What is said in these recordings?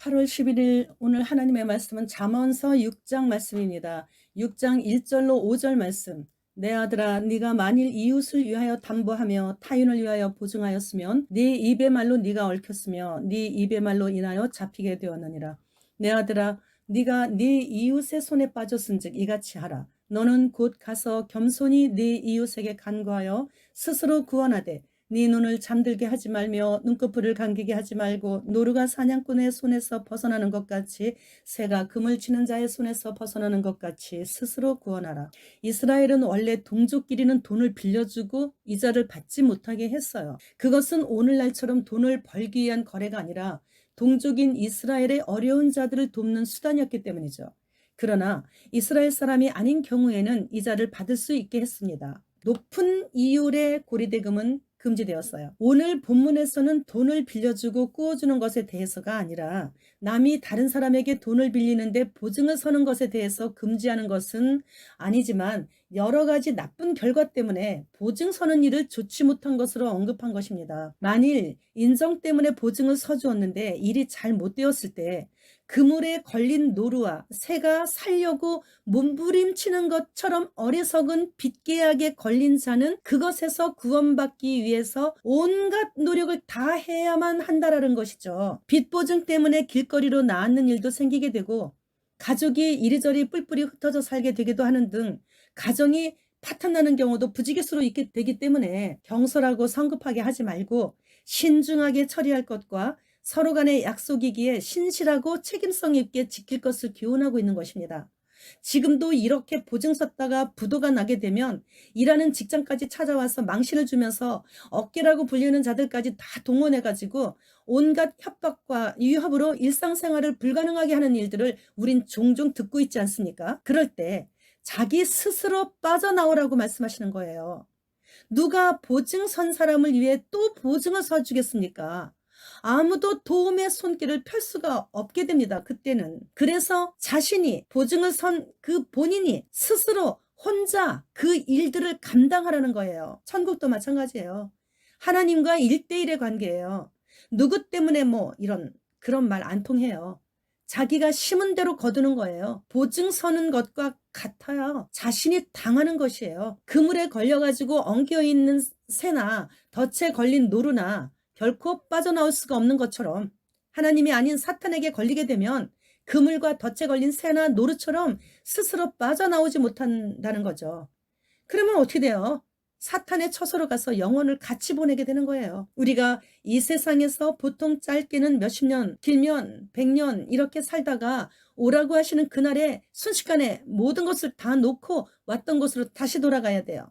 8월 11일 오늘 하나님의 말씀은 잠언서 6장 말씀입니다. 6장 1절로 5절 말씀. 내 아들아, 네가 만일 이웃을 위하여 담보하며 타인을 위하여 보증하였으면 네 입의 말로 네가 얽혔으며 네 입의 말로 인하여 잡히게 되었느니라. 내 아들아, 네가 네 이웃의 손에 빠졌은즉 이같이 하라. 너는 곧 가서 겸손히 네 이웃에게 간구하여 스스로 구원하되 네 눈을 잠들게 하지 말며 눈꺼풀을 감기게 하지 말고 노루가 사냥꾼의 손에서 벗어나는 것 같이 새가 금을 치는 자의 손에서 벗어나는 것 같이 스스로 구원하라. 이스라엘은 원래 동족끼리는 돈을 빌려주고 이자를 받지 못하게 했어요. 그것은 오늘날처럼 돈을 벌기 위한 거래가 아니라 동족인 이스라엘의 어려운 자들을 돕는 수단이었기 때문이죠. 그러나 이스라엘 사람이 아닌 경우에는 이자를 받을 수 있게 했습니다. 높은 이율의 고리대금은 금지되었어요. 오늘 본문에서는 돈을 빌려주고 꾸어주는 것에 대해서가 아니라 남이 다른 사람에게 돈을 빌리는데 보증을 서는 것에 대해서 금지하는 것은 아니지만 여러 가지 나쁜 결과 때문에 보증 서는 일을 좋지 못한 것으로 언급한 것입니다. 만일 인정 때문에 보증을 서주었는데 일이 잘 못 되었을 때 그물에 걸린 노루와 새가 살려고 몸부림치는 것처럼 어리석은 빚계약에 걸린 자는 그것에서 구원받기 위해서 온갖 노력을 다 해야만 한다라는 것이죠. 빚 보증 때문에 길거리로 나앉는 일도 생기게 되고 가족이 이리저리 뿔뿔이 흩어져 살게 되기도 하는 등 가정이 파탄나는 경우도 부지기수로 있게 되기 때문에 경솔하고 성급하게 하지 말고 신중하게 처리할 것과 서로 간의 약속이기에 신실하고 책임성 있게 지킬 것을 교훈하고 있는 것입니다. 지금도 이렇게 보증 섰다가 부도가 나게 되면 일하는 직장까지 찾아와서 망신을 주면서 어깨라고 불리는 자들까지 다 동원해가지고 온갖 협박과 위협으로 일상생활을 불가능하게 하는 일들을 우린 종종 듣고 있지 않습니까? 그럴 때 자기 스스로 빠져나오라고 말씀하시는 거예요. 누가 보증 선 사람을 위해 또 보증을 서주겠습니까? 아무도 도움의 손길을 펼 수가 없게 됩니다. 그때는. 그래서 자신이 보증을 선 그 본인이 스스로 혼자 그 일들을 감당하라는 거예요. 천국도 마찬가지예요. 하나님과 1대1의 관계예요. 누구 때문에 뭐 이런 그런 말 안 통해요. 자기가 심은 대로 거두는 거예요. 보증 서는 것과 같아요. 자신이 당하는 것이에요. 그물에 걸려가지고 엉켜있는 새나 덫에 걸린 노루나 결코 빠져나올 수가 없는 것처럼 하나님이 아닌 사탄에게 걸리게 되면 그물과 덫에 걸린 새나 노루처럼 스스로 빠져나오지 못한다는 거죠. 그러면 어떻게 돼요? 사탄의 처소로 가서 영혼을 같이 보내게 되는 거예요. 우리가 이 세상에서 보통 짧게는 몇십 년, 길면 100년 이렇게 살다가 오라고 하시는 그날에 순식간에 모든 것을 다 놓고 왔던 곳으로 다시 돌아가야 돼요.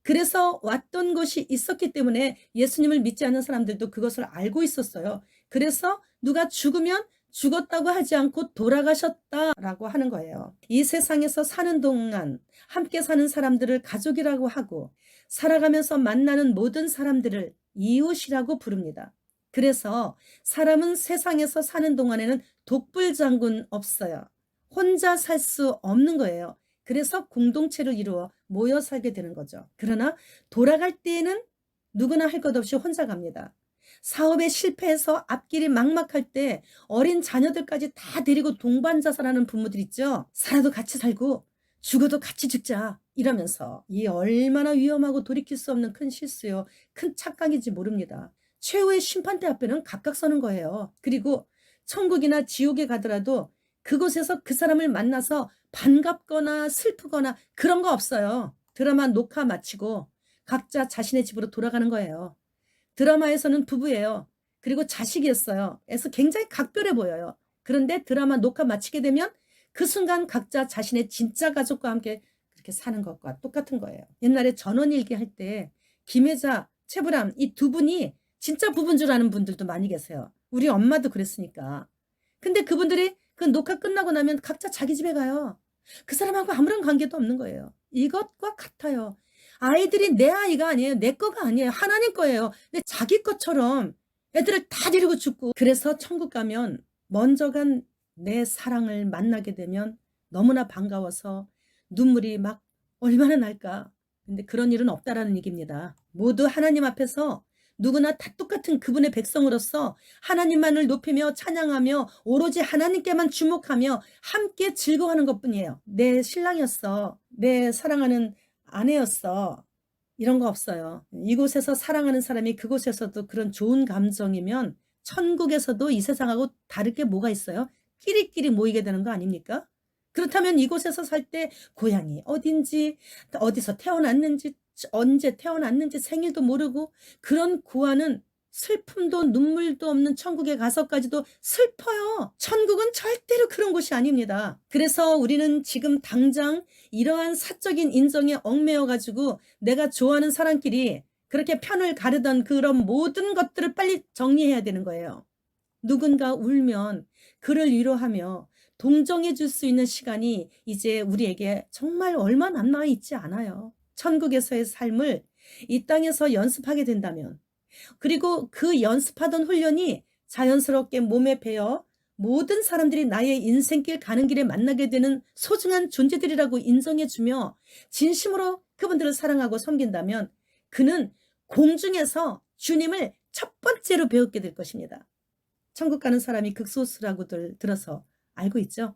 그래서 왔던 곳이 있었기 때문에 예수님을 믿지 않는 사람들도 그것을 알고 있었어요. 그래서 누가 죽으면 죽었다고 하지 않고 돌아가셨다라고 하는 거예요. 이 세상에서 사는 동안 함께 사는 사람들을 가족이라고 하고 살아가면서 만나는 모든 사람들을 이웃이라고 부릅니다. 그래서 사람은 세상에서 사는 동안에는 독불장군 없어요. 혼자 살 수 없는 거예요. 그래서 공동체를 이루어 모여 살게 되는 거죠. 그러나 돌아갈 때에는 누구나 할 것 없이 혼자 갑니다. 사업에 실패해서 앞길이 막막할 때 어린 자녀들까지 다 데리고 동반자살하는 부모들 있죠. 살아도 같이 살고 죽어도 같이 죽자 이러면서 이 얼마나 위험하고 돌이킬 수 없는 큰 실수요. 큰 착각인지 모릅니다. 최후의 심판대 앞에는 각각 서는 거예요. 그리고 천국이나 지옥에 가더라도 그곳에서 그 사람을 만나서 반갑거나 슬프거나 그런 거 없어요. 드라마 녹화 마치고 각자 자신의 집으로 돌아가는 거예요. 드라마에서는 부부예요. 그리고 자식이었어요. 그래서 굉장히 각별해 보여요. 그런데 드라마 녹화 마치게 되면 그 순간 각자 자신의 진짜 가족과 함께 그렇게 사는 것과 똑같은 거예요. 옛날에 전원일기 할 때 김혜자, 최불암 이 두 분이 진짜 부부인 줄 아는 분들도 많이 계세요. 우리 엄마도 그랬으니까. 근데 그분들이 그 녹화 끝나고 나면 각자 자기 집에 가요. 그 사람하고 아무런 관계도 없는 거예요. 이것과 같아요. 아이들이 내 아이가 아니에요. 내 거가 아니에요. 하나님 거예요. 근데 자기 것처럼 애들을 다 데리고 죽고. 그래서 천국 가면 먼저 간 내 사랑을 만나게 되면 너무나 반가워서 눈물이 막 얼마나 날까. 근데 그런 일은 없다라는 얘기입니다. 모두 하나님 앞에서 누구나 다 똑같은 그분의 백성으로서 하나님만을 높이며 찬양하며 오로지 하나님께만 주목하며 함께 즐거워하는 것뿐이에요. 내 신랑이었어. 내 사랑하는 아내였어. 이런 거 없어요. 이곳에서 사랑하는 사람이 그곳에서도 그런 좋은 감정이면 천국에서도 이 세상하고 다를 게 뭐가 있어요? 끼리끼리 모이게 되는 거 아닙니까? 그렇다면 이곳에서 살 때 고향이 어딘지, 어디서 태어났는지, 언제 태어났는지 생일도 모르고 그런 고아는 슬픔도 눈물도 없는 천국에 가서까지도 슬퍼요. 천국은 절대로 그런 곳이 아닙니다. 그래서 우리는 지금 당장 이러한 사적인 인정에 얽매여 가지고 내가 좋아하는 사람끼리 그렇게 편을 가르던 그런 모든 것들을 빨리 정리해야 되는 거예요. 누군가 울면 그를 위로하며 동정해 줄 수 있는 시간이 이제 우리에게 정말 얼마 남아 있지 않아요. 천국에서의 삶을 이 땅에서 연습하게 된다면, 그리고 그 연습하던 훈련이 자연스럽게 몸에 배어 모든 사람들이 나의 인생길 가는 길에 만나게 되는 소중한 존재들이라고 인정해주며 진심으로 그분들을 사랑하고 섬긴다면 그는 공중에서 주님을 첫 번째로 배우게 될 것입니다. 천국 가는 사람이 극소수라고들 들어서 알고 있죠.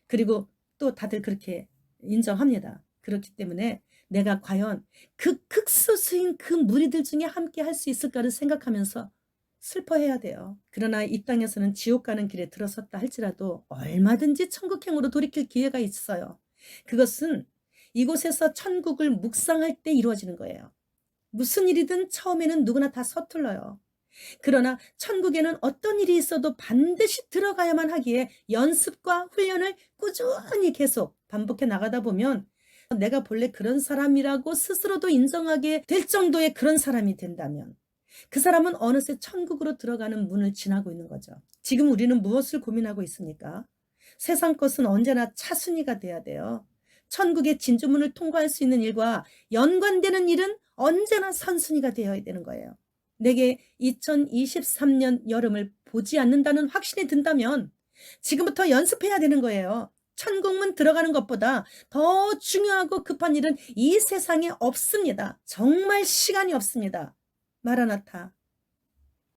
그리고 또 다들 그렇게 인정합니다. 그렇기 때문에 내가 과연 그 극소수인 그 무리들 중에 함께 할 수 있을까를 생각하면서 슬퍼해야 돼요. 그러나 이 땅에서는 지옥 가는 길에 들어섰다 할지라도 얼마든지 천국행으로 돌이킬 기회가 있어요. 그것은 이곳에서 천국을 묵상할 때 이루어지는 거예요. 무슨 일이든 처음에는 누구나 다 서툴러요. 그러나 천국에는 어떤 일이 있어도 반드시 들어가야만 하기에 연습과 훈련을 꾸준히 계속 반복해 나가다 보면 내가 본래 그런 사람이라고 스스로도 인정하게 될 정도의 그런 사람이 된다면 그 사람은 어느새 천국으로 들어가는 문을 지나고 있는 거죠. 지금 우리는 무엇을 고민하고 있습니까? 세상 것은 언제나 차순위가 돼야 돼요. 천국의 진주문을 통과할 수 있는 일과 연관되는 일은 언제나 선순위가 되어야 되는 거예요. 내게 2023년 여름을 보지 않는다는 확신이 든다면 지금부터 연습해야 되는 거예요. 천국문 들어가는 것보다 더 중요하고 급한 일은 이 세상에 없습니다. 정말 시간이 없습니다. 마라나타.